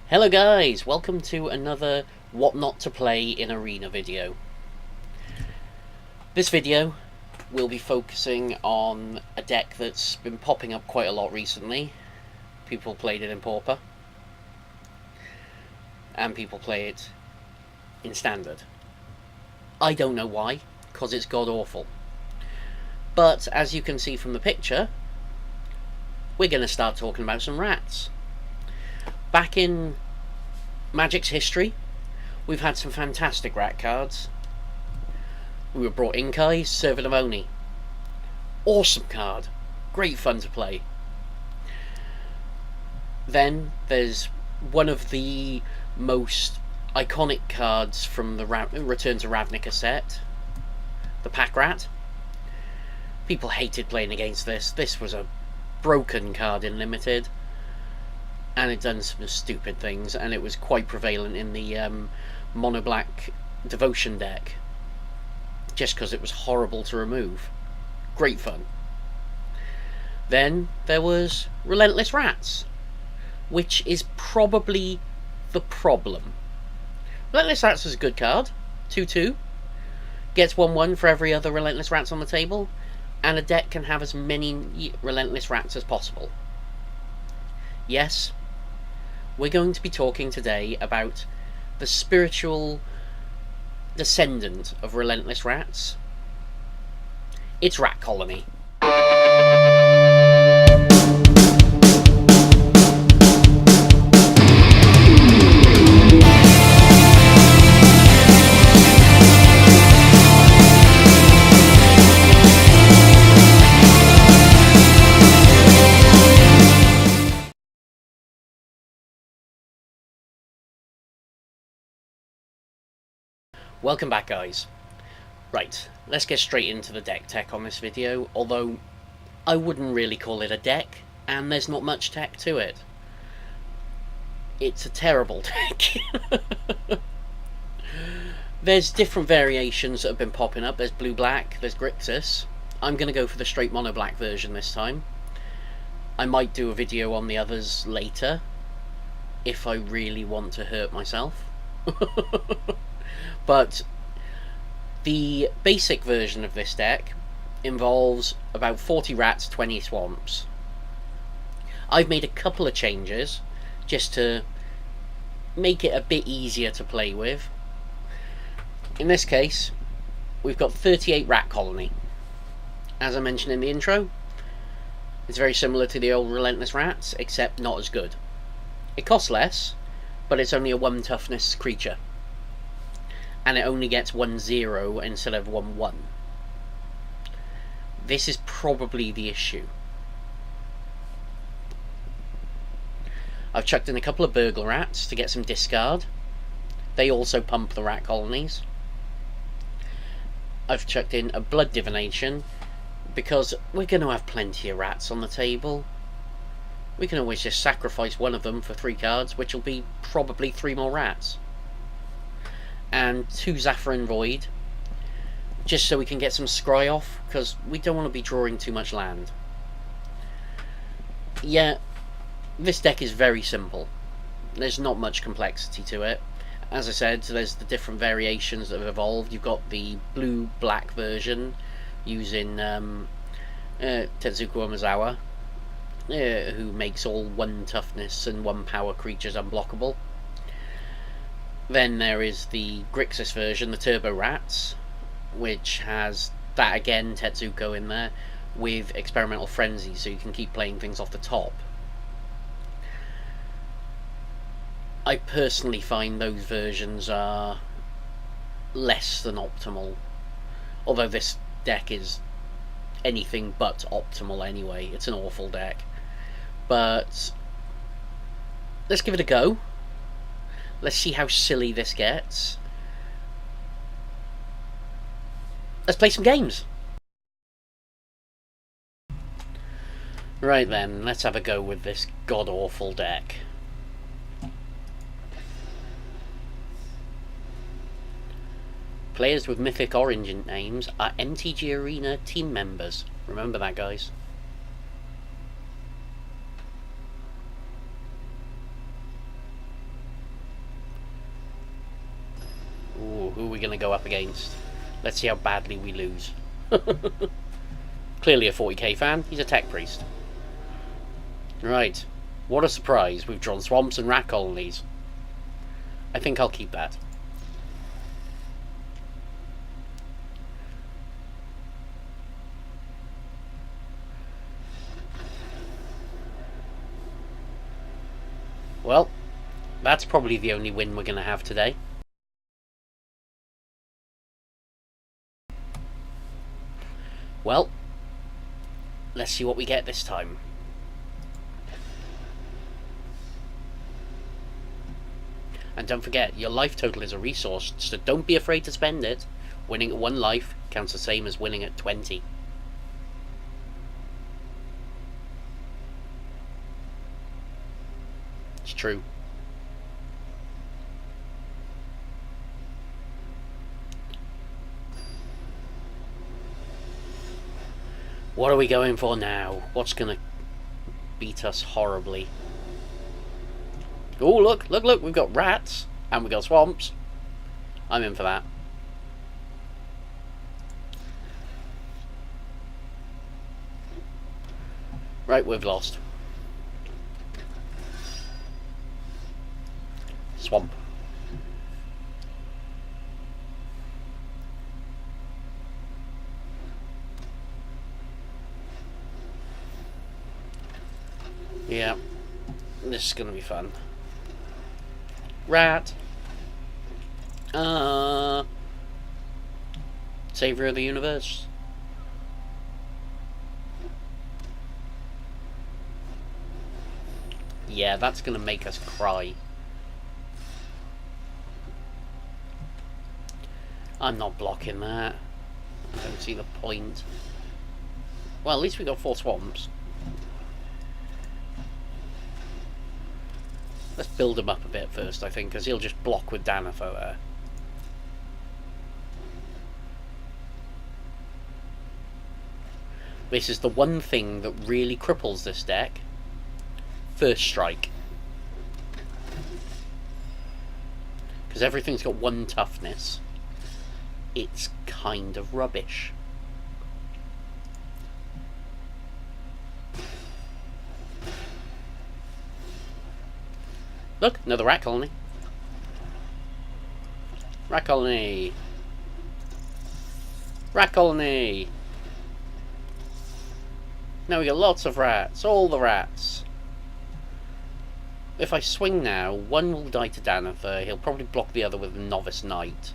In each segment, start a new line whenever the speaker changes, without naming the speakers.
Hello guys, welcome to another What Not to Play in Arena video. This video will be focusing on a deck that's been popping up quite a lot recently. People played it in Pauper, and people play it in Standard. I don't know why, because it's god awful. But as you can see from the picture, we're going to start talking about some rats. Back in Magic's history, we've had some fantastic rat cards. We were brought Inkai, Servant of Oni. Awesome card. Great fun to play. Then there's one of the most iconic cards from the Return to Ravnica set, the Pack Rat. People hated playing against this. This was a broken card in Limited, and it done some stupid things, and it was quite prevalent in the mono black devotion deck, just because it was horrible to remove. Great fun. Then there was Relentless Rats, which is probably the problem. Relentless Rats is a good card. 2/2. Gets 1/1 for every other Relentless Rats on the table, and a deck can have as many Relentless Rats as possible. Yes, we're going to be talking today about the spiritual descendant of Relentless Rats. It's Rat Colony. Welcome back, guys. Right, let's get straight into the deck tech on this video, although I wouldn't really call it a deck, and there's not much tech to it. It's a terrible deck. There's different variations that have been popping up. There's blue-black, there's Grixis. I'm going to go for the straight mono-black version this time. I might do a video on the others later, if I really want to hurt myself. But the basic version of this deck involves about 40 rats, 20 swamps. I've made a couple of changes just to make it a bit easier to play with. In this case, we've got 38 Rat Colony. As I mentioned in the intro, it's very similar to the old Relentless Rats, except not as good. It costs less, but it's only a 1 toughness creature, and it only gets 1/0 instead of 1/1. This is probably the issue. I've chucked in a couple of Burglar Rats to get some discard. They also pump the rat colonies. I've chucked in a Blood Divination because we're going to have plenty of rats on the table. We can always just sacrifice one of them for 3 cards, which will be probably 3 more rats. And 2 Zaffirin Void, just so we can get some scry off, because we don't want to be drawing too much land. Yeah, this deck is very simple. There's not much complexity to it. As I said, there's the different variations that have evolved. You've got the blue-black version using Tetsuko Umezawa, who makes all 1 toughness and 1 power creatures unblockable. Then there is the Grixis version, the Turbo Rats, which has that again, Tetsuko in there, with Experimental Frenzy, so you can keep playing things off the top. I personally find those versions are less than optimal, although this deck is anything but optimal anyway. It's an awful deck. But let's give it a go. Let's see how silly this gets. Let's play some games. Right then, let's have a go with this god-awful deck. Players with mythic origin names are MTG Arena team members. Remember that, guys. who are we going to go up against? Let's see how badly we lose. Clearly a 40k fan. He's a tech priest. Right. What a surprise. We've drawn swamps and rat colonies. I think I'll keep that. Well, that's probably the only win we're going to have today. Well, let's see what we get this time. And don't forget, your life total is a resource, so don't be afraid to spend it. Winning at 1 life counts the same as winning at 20. It's true. What are we going for now? What's gonna beat us horribly? Oh, look, look, look, we've got rats, and we've got swamps. I'm in for that. Right, we've lost. Swamp. Yeah, this is gonna be fun. Rat. Savior of the universe. Yeah, that's gonna make us cry. I'm not blocking that. I don't see the point. Well, at least we got 4 swamps. Let's build him up a bit first, I think, because he'll just block with Danither there. This is the one thing that really cripples this deck. First strike. Because everything's got 1 toughness. It's kind of rubbish. Look, another rat colony. Rat colony. Rat colony. Now we got lots of rats. All the rats. If I swing now, 1 will die to Danither. He'll probably block the other with a Novice Knight.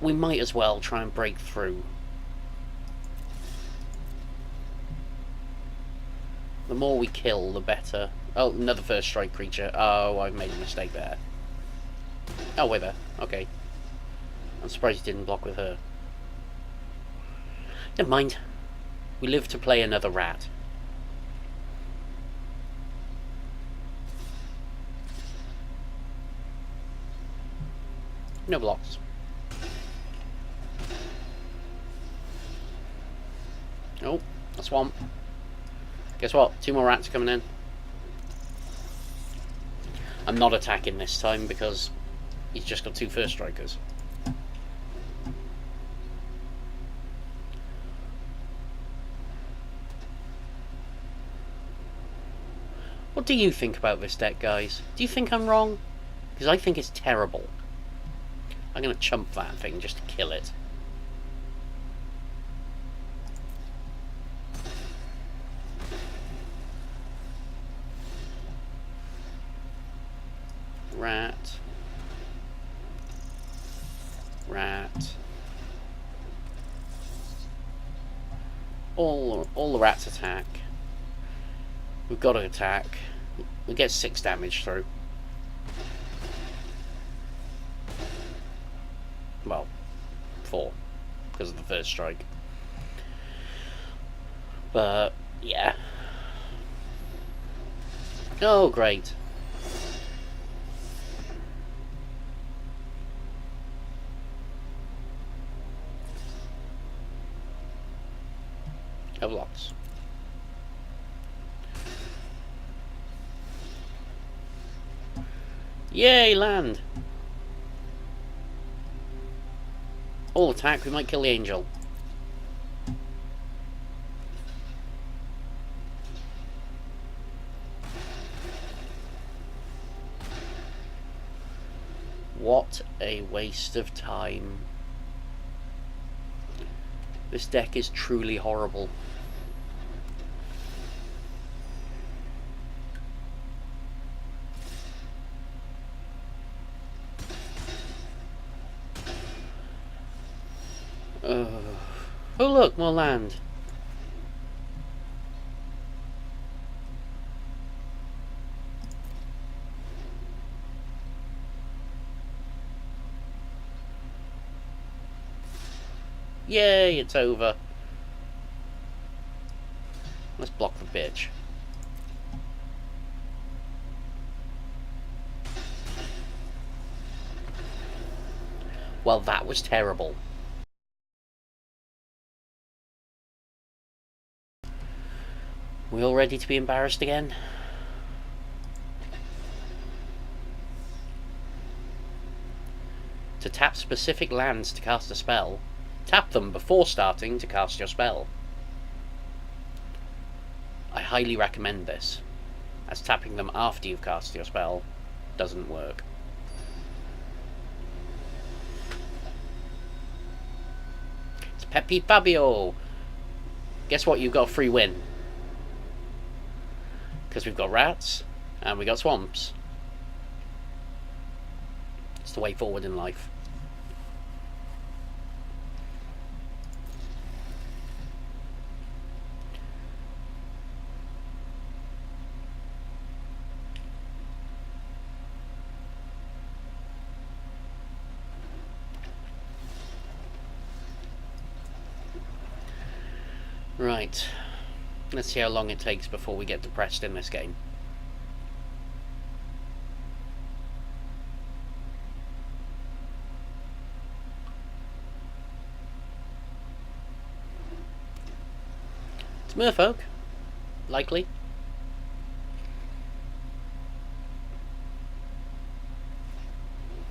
We might as well try and break through. The more we kill, the better. Oh, another first strike creature. Oh, I've made a mistake there. Oh, with her. Okay. I'm surprised he didn't block with her. Never mind. We live to play another rat. No blocks. Oh, a swamp. Guess what? 2 more rats are coming in. I'm not attacking this time because he's just got 2 first strikers. What do you think about this deck, guys? Do you think I'm wrong? Because I think it's terrible. I'm going to chump that thing just to kill it. Rat. Rat. All the rats attack. We've got to attack. We get 6 damage through. Well, 4 because of the first strike. But yeah. Oh, great. Of lots. Yay, land! All attack, we might kill the angel. What a waste of time. This deck is truly horrible. Oh look, more land. Yay, it's over. Let's block the bitch. Well, that was terrible. We all ready to be embarrassed again? To tap specific lands to cast a spell, tap them before starting to cast your spell. I highly recommend this, as tapping them after you've cast your spell doesn't work. It's Pepe Fabio! Guess what, you've got a free win. Because we've got rats, and we got swamps. It's the way forward in life. Right. Let's see how long it takes before we get depressed in this game. It's merfolk. Likely.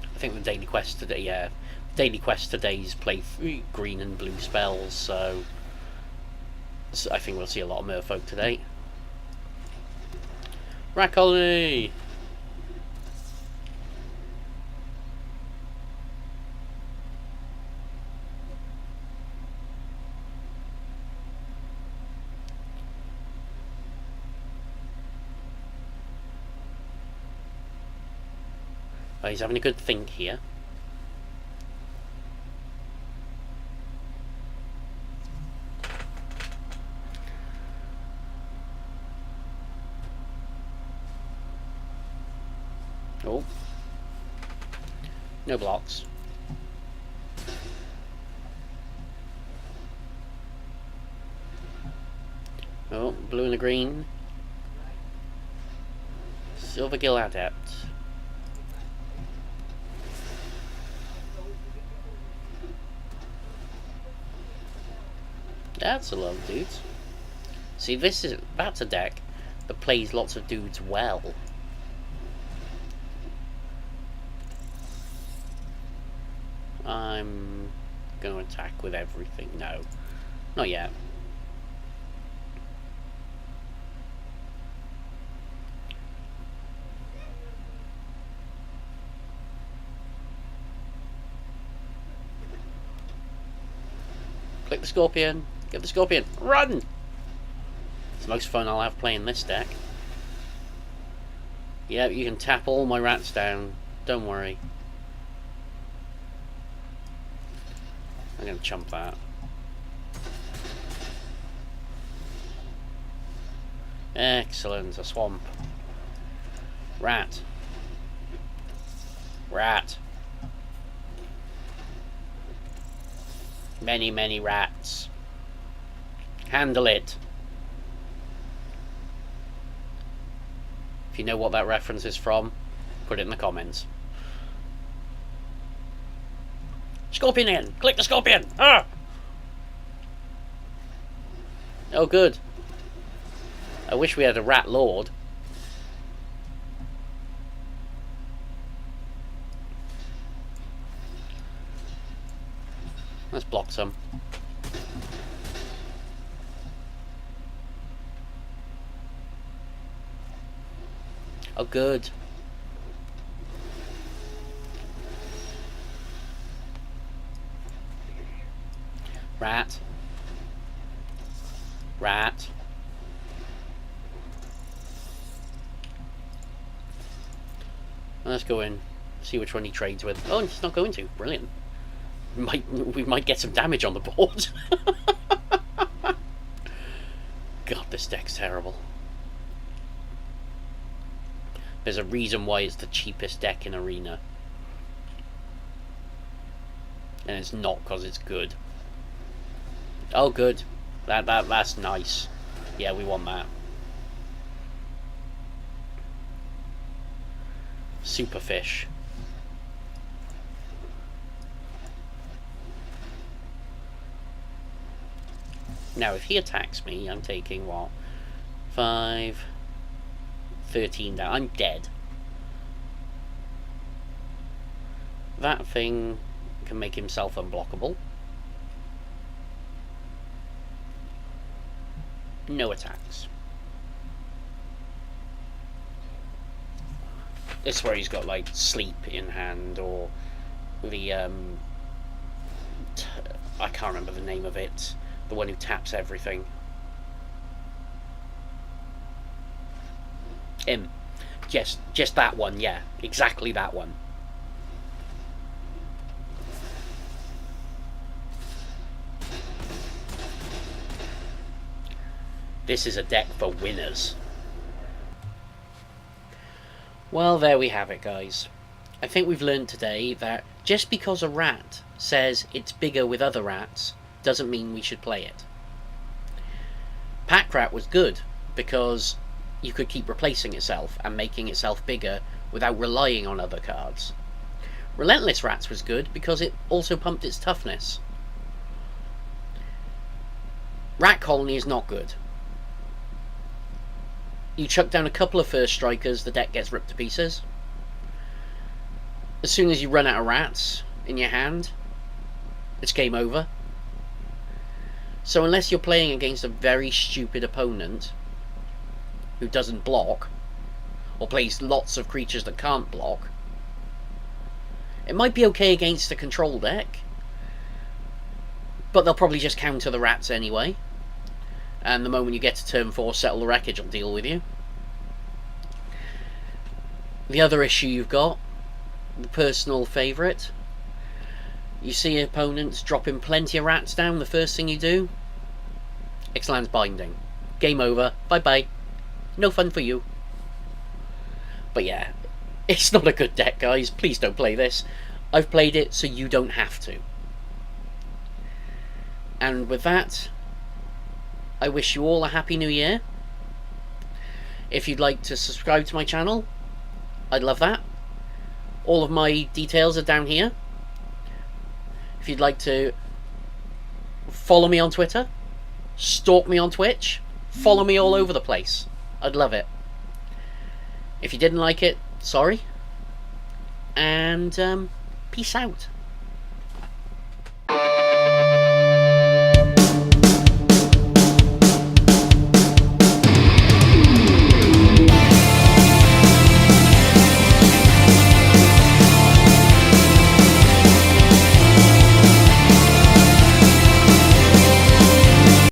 I think the daily quest today, yeah. Daily quest today's play green and blue spells, so I think we'll see a lot of merfolk today. Rat colony! Oh, he's having a good think here. Oh. No blocks. Oh, blue and the green. Silvergill Adept. That's a lot of dudes. See, that's a deck that plays lots of dudes well. I'm going to attack with everything. No, not yet. Click the scorpion. Get the scorpion. Run! It's the most fun I'll have playing this deck. Yeah, you can tap all my rats down. Don't worry. I'm going to chump that. Excellent. A swamp. Rat. Rat. Many, many rats. Handle it. If you know what that reference is from, put it in the comments. Scorpion in! Click the scorpion! Ah! Oh, good. I wish we had a rat lord. Let's block some. Oh, good. Rat. Rat. Let's go in, see which one he trades with. Oh, he's not going to. Brilliant. We might get some damage on the board. God, this deck's terrible. There's a reason why it's the cheapest deck in Arena. And it's not because it's good. Oh, good. That's nice. Yeah, we want that. Superfish. Now, if he attacks me, I'm taking what? 5, 13 down. I'm dead. That thing can make himself unblockable. No attacks. This is where he's got like sleep in hand, or the I can't remember the name of it. The one who taps everything. Him. Just that one, yeah. Exactly that one. This is a deck for winners. Well, there we have it, guys. I think we've learned today that just because a rat says it's bigger with other rats doesn't mean we should play it. Pack Rat was good because you could keep replacing itself and making itself bigger without relying on other cards. Relentless Rats was good because it also pumped its toughness. Rat Colony is not good. You chuck down a couple of first strikers, the deck gets ripped to pieces. As soon as you run out of rats in your hand, it's game over. So unless you're playing against a very stupid opponent who doesn't block, or plays lots of creatures that can't block, it might be okay against a control deck, but they'll probably just counter the rats anyway. And the moment you get to turn 4, Settle the Wreckage will deal with you. The other issue you've got, the personal favourite. You see opponents dropping plenty of rats down, the first thing you do? Ixalan's Binding. Game over. Bye-bye. No fun for you. But yeah, it's not a good deck, guys. Please don't play this. I've played it so you don't have to. And with that, I wish you all a happy new year. If you'd like to subscribe to my channel, I'd love that. All of my details are down here. If you'd like to follow me on Twitter, stalk me on Twitch, follow me all over the place, I'd love it. If you didn't like it, sorry. And peace out.